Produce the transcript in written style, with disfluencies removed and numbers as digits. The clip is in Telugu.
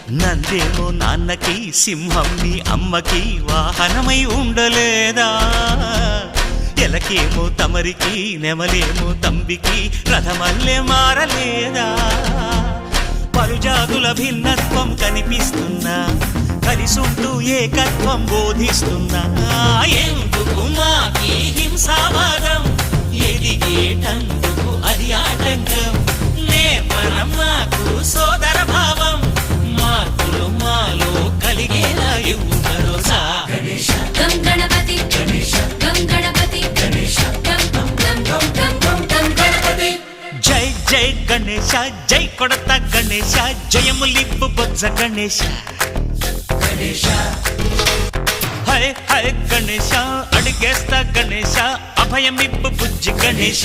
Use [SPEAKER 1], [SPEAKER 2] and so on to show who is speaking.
[SPEAKER 1] నందేమో నాన్నకి సింహం నీ అమ్మకి వాహనమై ఉండలేదా ఎలకేమో తమరికి నెమలేమో తంబికి రథమల్లే మారలేదా పలుజాతుల భిన్నత్వం కనిపిస్తున్నా కలిసుంటూ ఏకత్వం బోధిస్తున్నా ఎందుకు మాకి హింసావాదం ఎదిగేటందుకు అది ఆటంకం నేర్పరం మాకు సోదర భావం మార్పులు మాలో కలిగేలా ఇవ్వు భరోసా
[SPEAKER 2] గం గణపతి గం గణపతి గం గం గం గం గం గం గణపతి
[SPEAKER 1] జై జై గణేశ జై కొడత గణేశ జయములిప్పు బొజ్జ గణేశ హై హై గణేశ అడిగేస్తా గణేశ అభయమిప్పు బుజ్జి గణేశ